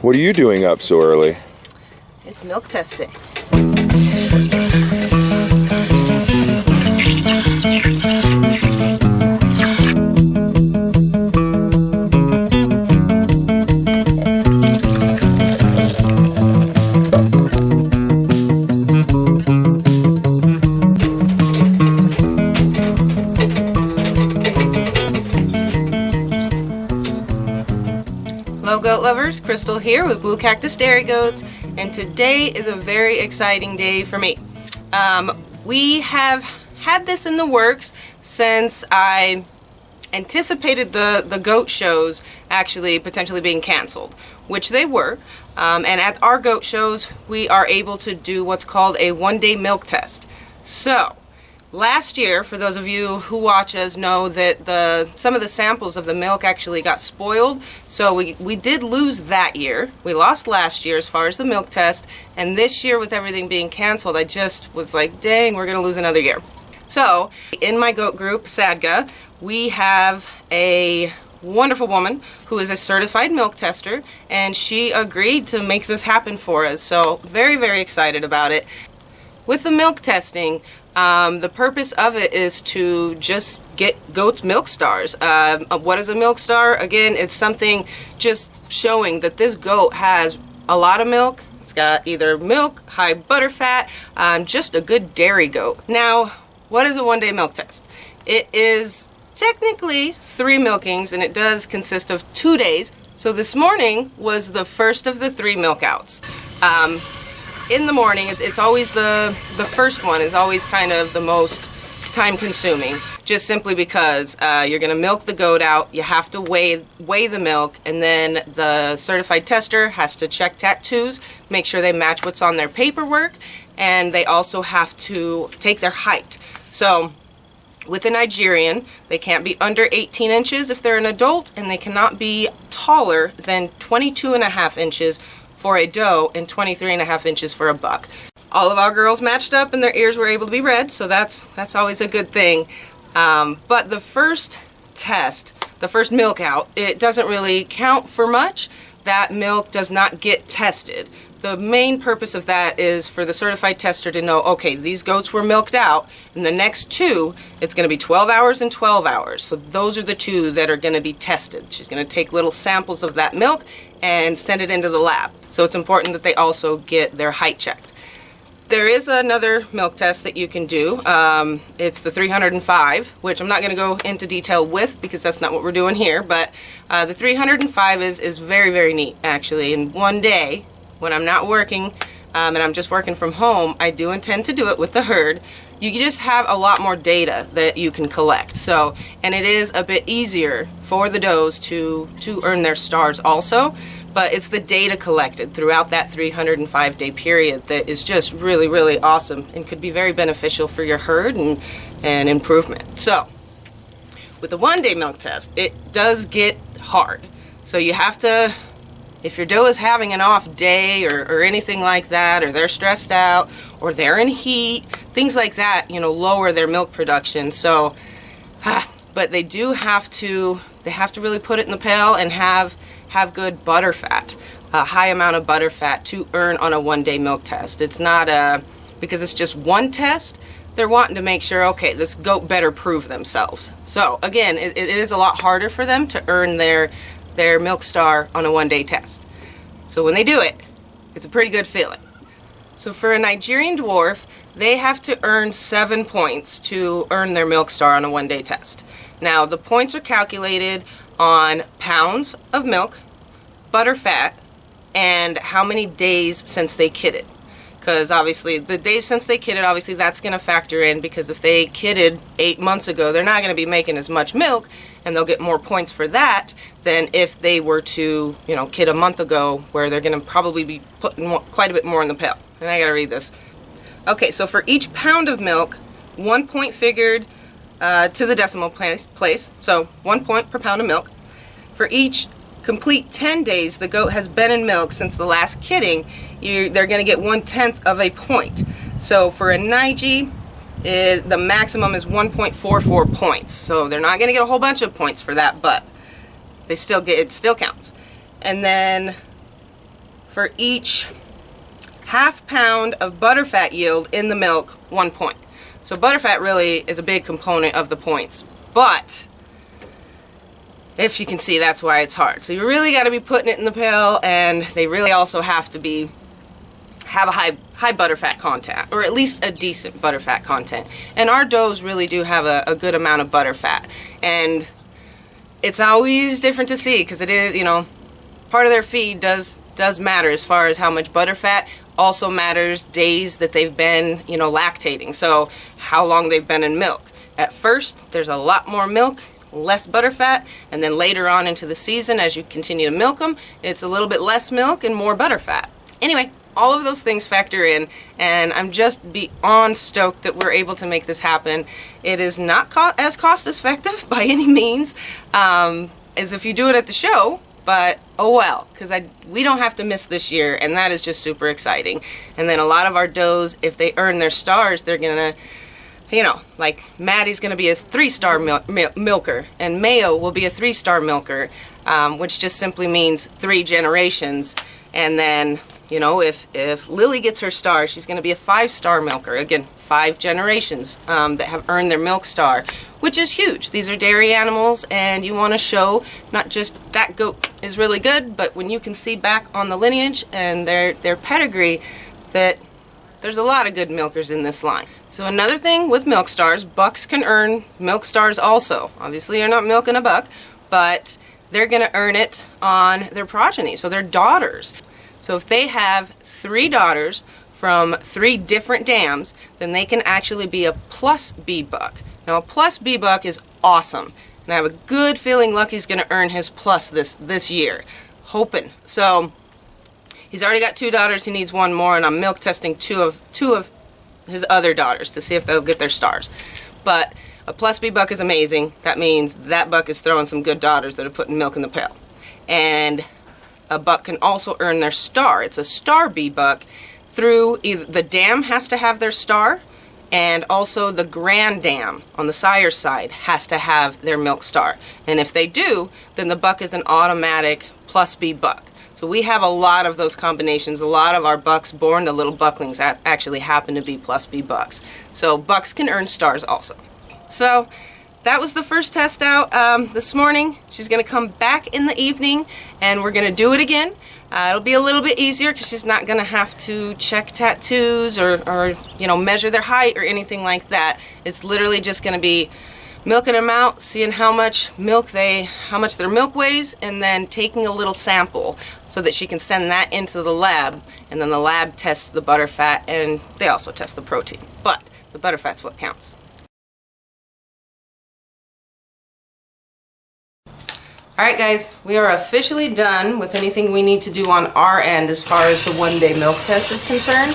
What are you doing up so early? It's milk testing. Hello goat lovers, Crystal here with Blue Cactus Dairy Goats, and today is a very exciting day for me. We have had this in the works since I anticipated the goat shows actually potentially being canceled, which they were, and at our goat shows we are able to do what's called a one-day milk test. So last year, for those of you who watch us know that some of the samples of the milk actually got spoiled, so we did lose that year. We lost last year as far as the milk test, and this year with everything being canceled, I just was like, dang, we're gonna lose another year. So in my goat group, Sadga, we have a wonderful woman who is a certified milk tester, and she agreed to make this happen for us, so very, very excited about it. With the milk testing, the purpose of it is to just get goats milk stars. What is a milk star? Again, it's something just showing that this goat has a lot of milk. It's got either milk, high butter fat, just a good dairy goat. Now, what is a one-day milk test? It is technically 3 milkings, and it does consist of 2 days. So this morning was the first of the 3 milk outs. In the morning, it's always the first one is always kind of the most time consuming, just simply because you're going to milk the goat out, you have to weigh the milk, and then the certified tester has to check tattoos, make sure they match what's on their paperwork, and they also have to take their height. So with a Nigerian, they can't be under 18 inches if they're an adult, and they cannot be taller than 22.5 inches for a doe and 23.5 inches for a buck. All of our girls matched up and their ears were able to be read, so that's always a good thing. But the first test, the first milk out, it doesn't really count for much. That milk does not get tested. The main purpose of that is for the certified tester to know, okay, these goats were milked out, and the next 2, it's going to be 12 hours and 12 hours. So those are the 2 that are going to be tested. She's going to take little samples of that milk and send it into the lab. So it's important that they also get their height checked. There is another milk test that you can do. It's the 305, which I'm not going to go into detail with because that's not what we're doing here, but the 305 is very, very neat, actually. And one day, when I'm not working and I'm just working from home, I do intend to do it with the herd. You just have a lot more data that you can collect. So, and it is a bit easier for the does to earn their stars also. But it's the data collected throughout that 305-day period that is just really, really awesome and could be very beneficial for your herd and improvement. So, with the one-day milk test, it does get hard. So you have to, if your doe is having an off day or anything like that, or they're stressed out, or they're in heat, things like that, you know, lower their milk production. So, but they do have to, really put it in the pail and have good butter fat, a high amount of butter fat to earn on a one-day milk test. It's not because it's just one test, they're wanting to make sure, okay, this goat better prove themselves. So again, it is a lot harder for them to earn their milk star on a one-day test. So when they do it, it's a pretty good feeling. So for a Nigerian dwarf, they have to earn 7 points to earn their milk star on a one-day test. Now, the points are calculated on pounds of milk, butter fat, and how many days since they kidded. Because obviously, the days since they kidded, obviously that's going to factor in, because if they kidded 8 months ago, they're not going to be making as much milk, and they'll get more points for that than if they were to, you know, kid a month ago, where they're going to probably be putting quite a bit more in the pail. And I got to read this. Okay, so for each pound of milk, 1 point figured to the decimal place, so 1 point per pound of milk. For each complete 10 days the goat has been in milk since the last kidding, they're going to get 1/10 of a point. So for a Nige, the maximum is 1.44 points. So they're not going to get a whole bunch of points for that, but they still get, it still counts. And then for each ½ pound of butterfat yield in the milk, 1 point. So butterfat really is a big component of the points, but if you can see, that's why it's hard. So you really got to be putting it in the pail, and they really also have to have a high butterfat content, or at least a decent butterfat content. And our does really do have a good amount of butterfat, and it's always different to see, because it is, you know, part of their feed does matter as far as how much butterfat. Also matters days that they've been, you know, lactating, so how long they've been in milk. At first there's a lot more milk, less butterfat, and then later on into the season, as you continue to milk them, it's a little bit less milk and more butterfat. Anyway, all of those things factor in, and I'm just beyond stoked that we're able to make this happen. It is not as cost effective by any means as if you do it at the show, but oh well, because we don't have to miss this year, and that is just super exciting. And then a lot of our does, if they earn their stars, they're gonna, you know, like Maddie's going to be a 3-star milker, and Mayo will be a 3-star milker, which just simply means 3 generations. And then, you know, if Lily gets her star, she's going to be a 5-star milker. Again, 5 generations that have earned their milk star, which is huge. These are dairy animals, and you want to show not just that goat is really good, but when you can see back on the lineage and their pedigree, that there's a lot of good milkers in this line. So another thing with milk stars, bucks can earn milk stars also. Obviously you're not milking a buck, but they're going to earn it on their progeny, so their daughters. So if they have 3 daughters from 3 different dams, then they can actually be a plus B buck. Now a plus B buck is awesome, and I have a good feeling Lucky's going to earn his plus this year. Hoping. So he's already got 2 daughters, he needs 1 more, and I'm milk testing two of his other daughters to see if they'll get their stars. But a plus B buck is amazing. That means that buck is throwing some good daughters that are putting milk in the pail. And a buck can also earn their star. It's a star B buck through either the dam has to have their star, and also the grand dam on the sire side has to have their milk star. And if they do, then the buck is an automatic plus B buck. So we have a lot of those combinations. A lot of our bucks born, the little bucklings, actually happen to be plus B bucks. So bucks can earn stars also. So that was the first test out this morning. She's going to come back in the evening, and we're going to do it again. It'll be a little bit easier because she's not going to have to check tattoos or you know, measure their height or anything like that. It's literally just going to be milking them out, seeing how much their milk weighs, and then taking a little sample so that she can send that into the lab, and then the lab tests the butterfat, and they also test the protein. But the butterfat's what counts. Alright guys, we are officially done with anything we need to do on our end as far as the 1-day milk test is concerned.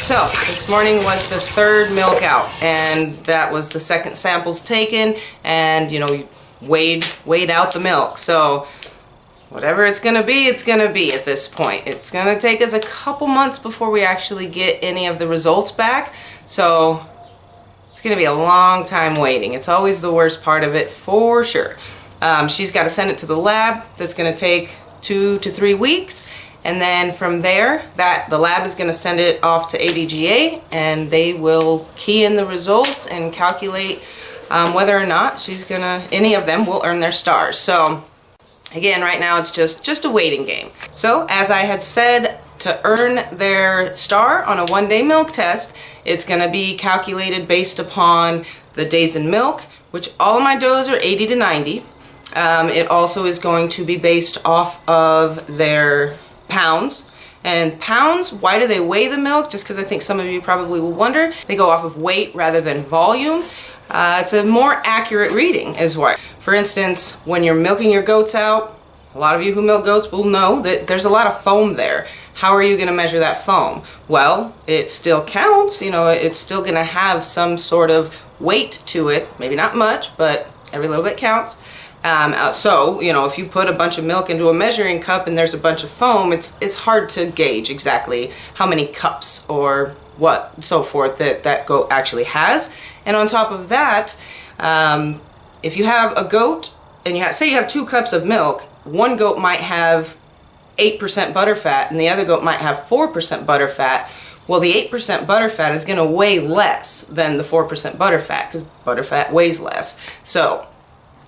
So, this morning was the 3rd milk out, and that was the 2nd samples taken, and, you know, weighed out the milk. So, whatever it's going to be at this point. It's going to take us a couple months before we actually get any of the results back. So, it's going to be a long time waiting. It's always the worst part of it, for sure. She's got to send it to the lab. That's going to take 2 to 3 weeks. And then from there, the lab is going to send it off to ADGA, and they will key in the results and calculate whether or not any of them will earn their stars. So again, right now it's just a waiting game. So as I had said, to earn their star on a 1-day milk test, it's going to be calculated based upon the days in milk, which all of my does are 80 to 90. It also is going to be based off of their pounds. And pounds, why do they weigh the milk? Just because I think some of you probably will wonder. They go off of weight rather than volume. It's a more accurate reading is why. For instance, when you're milking your goats out, a lot of you who milk goats will know that there's a lot of foam there. How are you going to measure that foam? Well, it still counts. You know, it's still going to have some sort of weight to it. Maybe not much, but every little bit counts. So, you know, if you put a bunch of milk into a measuring cup and there's a bunch of foam, it's hard to gauge exactly how many cups or what, so forth, that goat actually has. And on top of that, if you have a goat and say you have 2 cups of milk, one goat might have 8% butter fat and the other goat might have 4% butter fat, well, the 8% butter fat is going to weigh less than the 4% butter fat because butter fat weighs less. So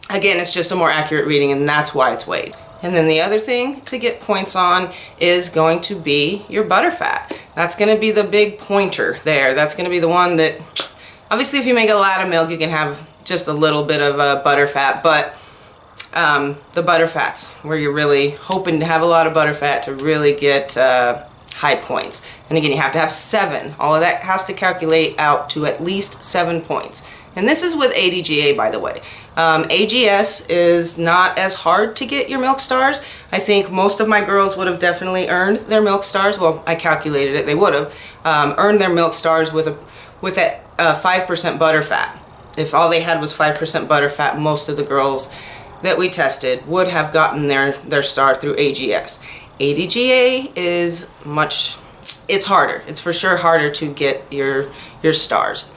again, it's just a more accurate reading, and that's why it's weighed. And then the other thing to get points on is going to be your butter fat. That's going to be the big pointer there. That's going to be the one that, obviously if you make a lot of milk, you can have just a little bit of butter fat, but the butter fats where you're really hoping to have a lot of butter fat to really get high points. And again, you have to have 7. All of that has to calculate out to at least 7 points. And this is with ADGA, by the way. AGS is not as hard to get your milk stars. I think most of my girls would have definitely earned their milk stars. Well, I calculated it. They would have earned their milk stars with that 5% butter fat. If all they had was 5% butter fat, most of the girls that we tested would have gotten their star through AGS. ADGA is it's harder. It's for sure harder to get your stars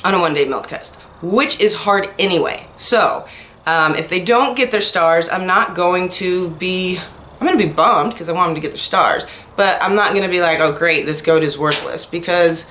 on a one-day milk test, which is hard anyway. So if they don't get their stars, I'm going to be bummed because I want them to get their stars, but I'm not going to be like, oh great, this goat is worthless, because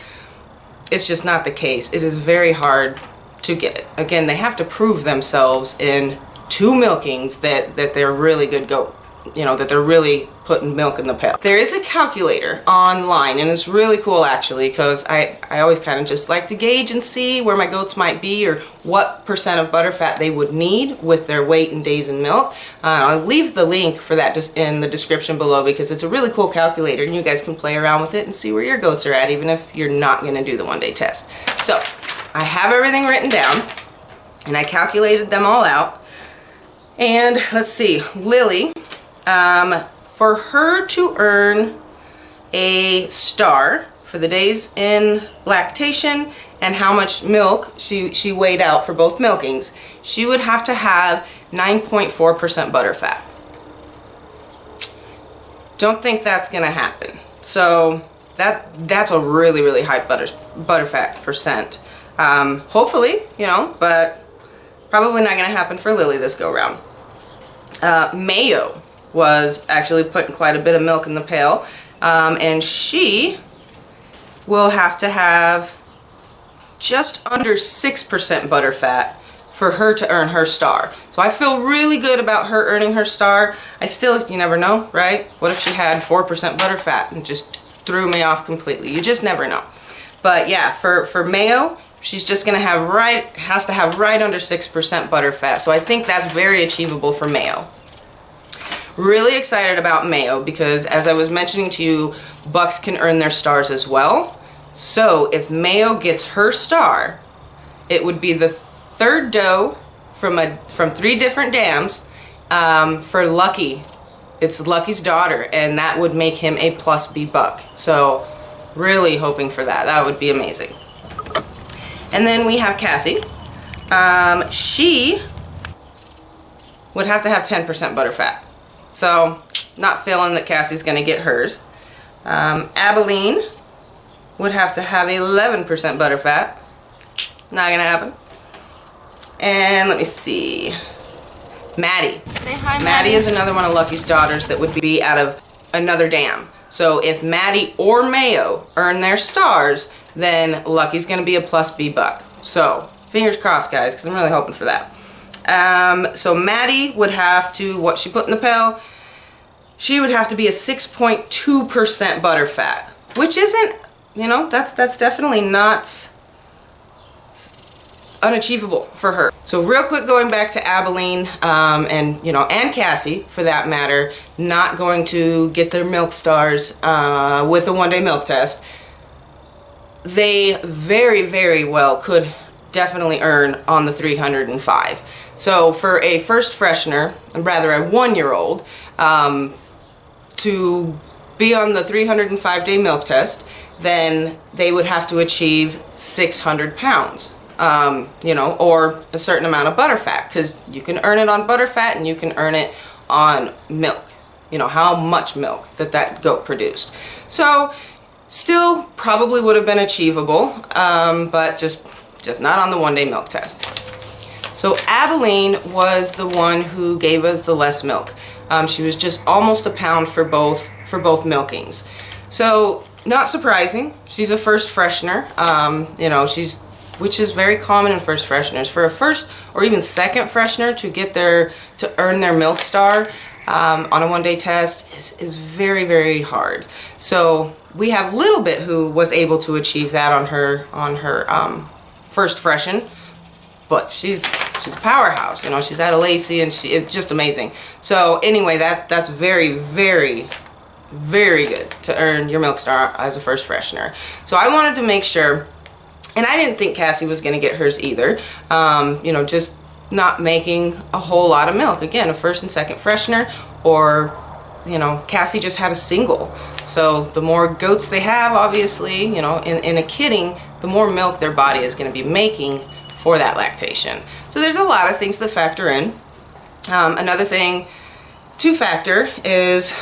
it's just not the case. It is very hard to get it. Again, they have to prove themselves in 2 milkings that they're really good goat, that they're really putting milk in the pail. There is a calculator online, and it's really cool actually, because I always kind of just like to gauge and see where my goats might be or what percent of butter fat they would need with their weight and days in milk. I'll leave the link for that just in the description below, because it's a really cool calculator and you guys can play around with it and see where your goats are at, even if you're not going to do the one-day test. So I have everything written down and I calculated them all out. And let's see, Lily, for her to earn a star for the days in lactation and how much milk she weighed out for both milkings, she would have to have 9.4% butter fat. Don't think that's gonna happen. So that's a really, really high butter fat percent. Hopefully, but probably not gonna happen for Lily this go round. Mayo was actually putting quite a bit of milk in the pail, and she will have to have just under 6% butter fat for her to earn her star. So I feel really good about her earning her star. You never know, right? What if she had 4% butter fat and just threw me off completely? You just never know. But yeah, for Mayo, she's just gonna has to have right under 6% butter fat. So I think that's very achievable for Mayo. Really excited about Mayo because, as I was mentioning to you, bucks can earn their stars as well. So if Mayo gets her star, it would be the 3rd doe from 3 different dams for Lucky. It's Lucky's daughter, and that would make him a plus B buck. So really hoping for that. That would be amazing. And then we have Cassie. She would have to have 10% butter fat. So not feeling that Cassie's going to get hers. Abilene would have to have 11% butter fat. Not going to happen. And let me see. Maddie. Say hi, Maddie. Maddie is another one of Lucky's daughters that would be out of another dam. So if Maddie or Mayo earn their stars, then Lucky's going to be a plus B buck. So fingers crossed, guys, because I'm really hoping for that. So Maddie would have to, what she put in the pail, she would have to be a 6.2% butter fat, which isn't, that's definitely not unachievable for her. So real quick, going back to Abilene, and Cassie for that matter, not going to get their milk stars with a one-day milk test. They very, very well could definitely earn on the 305. So for a first freshener, rather a 1-year-old, to be on the 305-day milk test, then they would have to achieve 600 pounds. Or a certain amount of butter fat, because you can earn it on butter fat and you can earn it on milk. How much milk that goat produced. So still probably would have been achievable, but just not on the one-day milk test. So Abilene was the one who gave us the less milk. She was just almost a pound for both milkings. So not surprising, she's a first freshener. You know, which is very common in first fresheners. For a first or even second freshener to earn their milk star on a one-day test is very, very hard. So we have Little Bit who was able to achieve that on her first freshen, but she's a powerhouse. You know, she's at a Lacey, and it's just amazing. So anyway, that's very, very, very good to earn your milk star as a first freshener. So I wanted to make sure, and I didn't think Cassie was going to get hers either. You know, just not making a whole lot of milk. Again, a first and second freshener, or, you know, Cassie just had a single. So the more goats they have, obviously, you know, in a kidding, the more milk their body is going to be making for that lactation. So there's a lot of things to factor in. Another thing to factor is,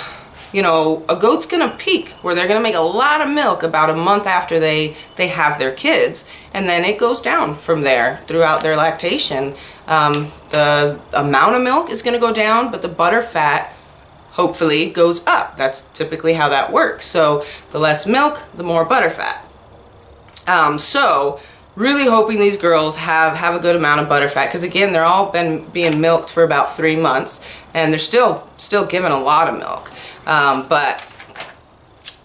you know, a goat's gonna peak where they're gonna make a lot of milk about a month after they have their kids, and then it goes down from there throughout their lactation. The amount of milk is gonna go down, but the butter fat hopefully goes up. That's typically how that works. So the less milk, the more butter fat. So really hoping these girls have a good amount of butter fat, because again, they're all being milked for about 3 months, and they're still giving a lot of milk. But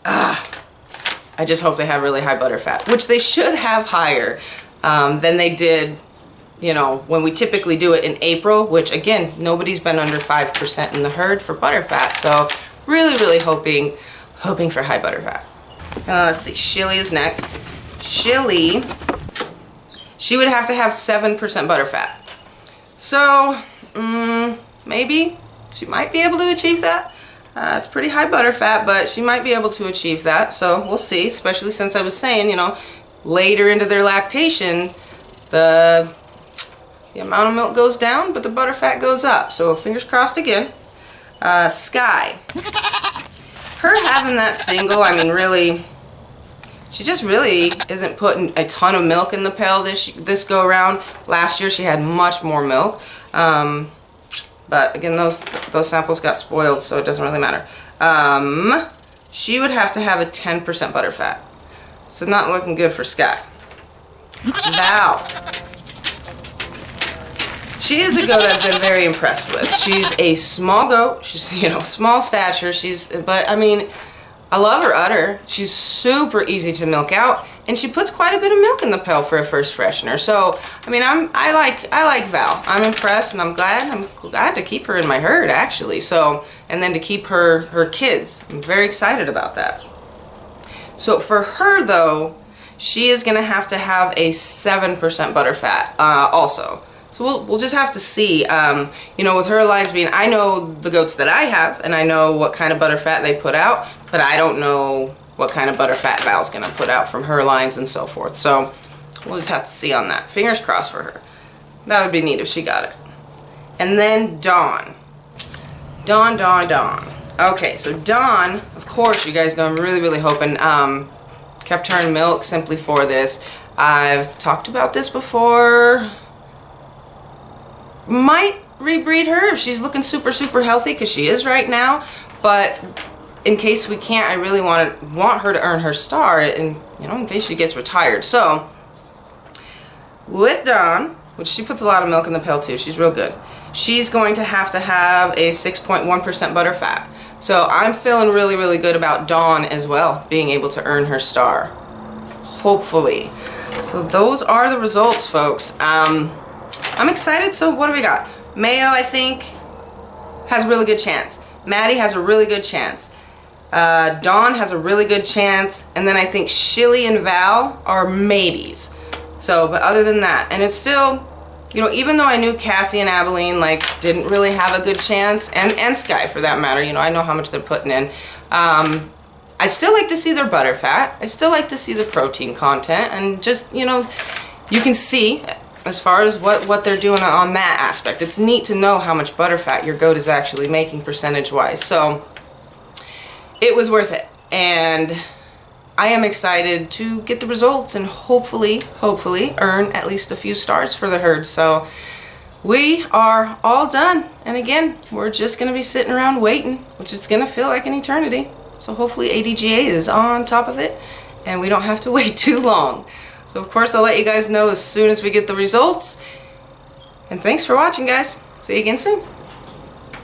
I just hope they have really high butter fat, which they should have higher than they did, you know, when we typically do it in April, which again, nobody's been under 5% in the herd for butter fat. So really, really hoping for high butter fat. Let's see, Shilly is next. Shilly, she would have to have 7% butter fat. So maybe she might be able to achieve that. It's pretty high butter fat, but she might be able to achieve that. So we'll see, especially since I was saying, you know, later into their lactation, the amount of milk goes down, but the butter fat goes up. So fingers crossed again. Sky. Her having that single, I mean, really, she just really isn't putting a ton of milk in the pail this go around. Last year she had much more milk. But again, those samples got spoiled, so it doesn't really matter. She would have to have a 10% butter fat. So not looking good for Sky. Val. She is a goat I've been very impressed with. She's a small goat. She's, you know, small stature. But I mean, I love her udder. She's super easy to milk out, and she puts quite a bit of milk in the pail for a first freshener. So, I mean, I like Val. I'm impressed, and I'm glad to keep her in my herd, actually. So, and then to keep her kids. I'm very excited about that. So for her though, she is gonna have to have a 7% butter fat also. So we'll just have to see. You know, with her lines being, I know the goats that I have, and I know what kind of butter fat they put out, but I don't know what kind of butter fat Val's gonna put out from her lines and so forth. So we'll just have to see on that. Fingers crossed for her. That would be neat if she got it. And then Dawn. Dawn. Okay, so Dawn, of course, you guys know I'm really, really hoping, kept her in milk simply for this. I've talked about this before. Might rebreed her if she's looking super, super healthy, because she is right now. But in case we can't, I really want her to earn her star, and you know, in case she gets retired. So with Dawn, which she puts a lot of milk in the pail too, she's real good. She's going to have a 6.1% butter fat. So I'm feeling really, really good about Dawn as well, being able to earn her star. Hopefully. So those are the results, folks. I'm excited. So what do we got? Mayo, I think, has a really good chance. Maddie has a really good chance. Dawn has a really good chance. And then I think Shilly and Val are maybes. So, but other than that, and it's still, you know, even though I knew Cassie and Abilene, like, didn't really have a good chance, and Sky for that matter, you know, I know how much they're putting in. I still like to see their butter fat. I still like to see the protein content, and just, you know, you can see as far as what they're doing on that aspect. It's neat to know how much butter fat your goat is actually making percentage-wise. So it was worth it, and I am excited to get the results and hopefully earn at least a few stars for the herd. So we are all done. And again, we're just going to be sitting around waiting, which is going to feel like an eternity. So hopefully ADGA is on top of it and we don't have to wait too long. So of course I'll let you guys know as soon as we get the results. And thanks for watching, guys. See you again soon.